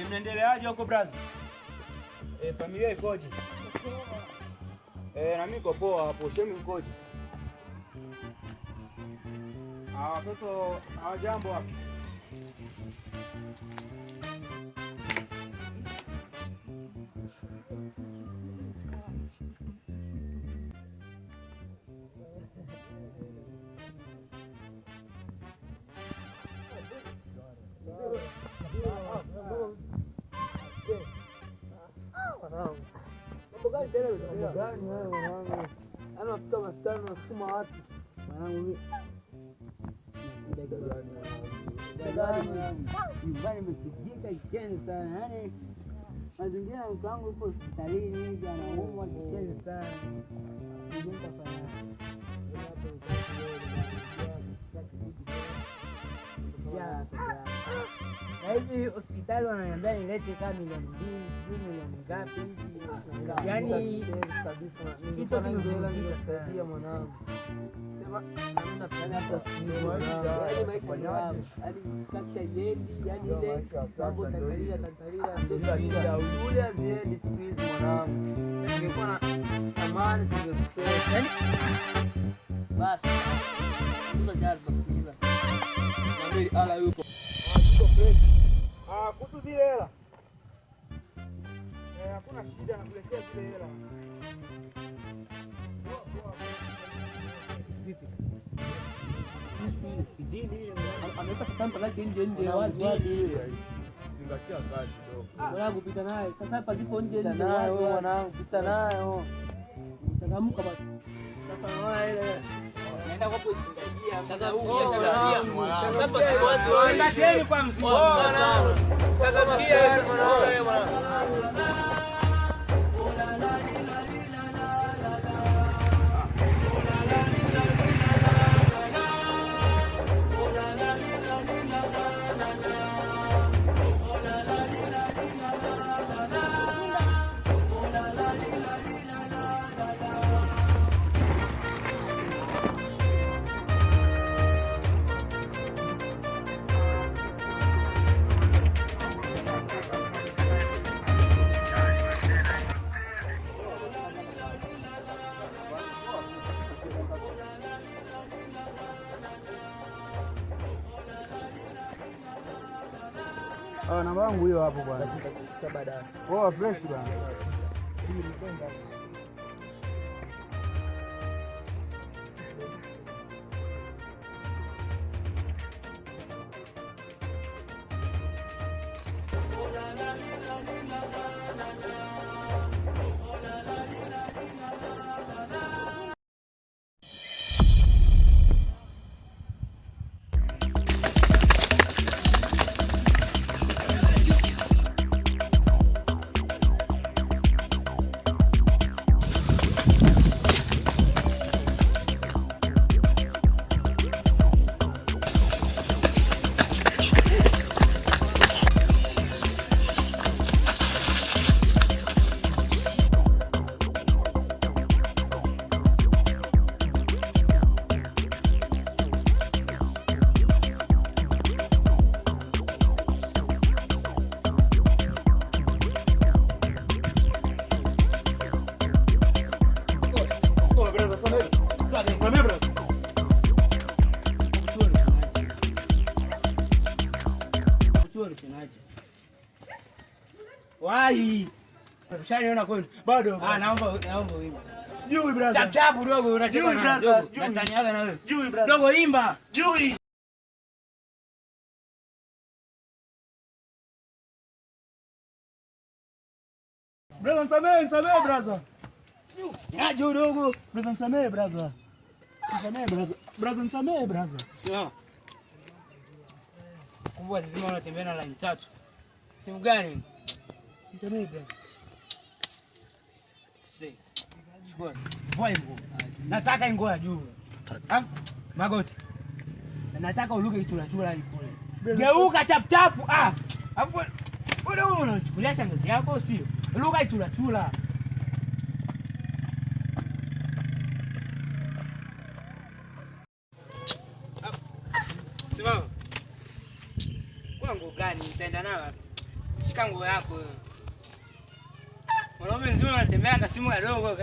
Mnaendeleaje huko brother? Familia ikoje? Na mimi niko poa hapo. Shemu ikoje? Watoto hawajambo hapo. Mazingira mkangu huko hospitalini anaumwa kishenzi sana. Na hivi hospitali wananiambia nilete kama milioni 2, milioni ngapi hivi. Yaani kabisa kitu kinasaidia mwanangu. Sema namna fulani hapa yaani maisha yangu hadi kaka yendi yaani ile mambo tangalia ndio yule aziendi siku mwanangu. Ningekuwa na amani tungekusema. Yaani basi ndio jaza kujiza. Mwambie ala yupo. Kutu zile hela. Hakuna shida na kuletea zile hela. Vipi? Sidini ameweka stampa lake nje wazi ile. Zingatia kazi kidogo. Mwanangu pita naye. Sasa hapa zipo nje naye wewe mwanangu pita naye. Changamka basi. Sasa unaona ile naenda kwa kuzingatia. Sasa huyu ataangalia mwanangu. Sasa hapa wazi wazi. Ngatieni kwa mzigo. Sasa maskini mwanangu. Namba yangu hiyo hapo bwana. Baadaye. Fresh bwana. Wai. Ushaniona kweli? Bado. Naomba uimbe. Jui brother. Chapu dogo unacheka na dogo. Nataniaga na wewe. Jui brother. Dogo imba. Jui. Brother nisamehe brother. Ya juu dogo. Brother nisamehe brother. Brother nisamehe brother. Sio. Kubwa lazima unatembea na line 3. Simu gani? Nisamehe brother. Chukua. Nataka ingoa juu. Magoti. Nataka uruke chula chula kule. Geuka chap chap. Hapo wewe unachukulia shangazi yako sio? Ruka chula chula. Simama. Kwa nguo gani nitaenda nayo? Shika nguo yako. Mwanaume nzima anatembea na simu ya dogo.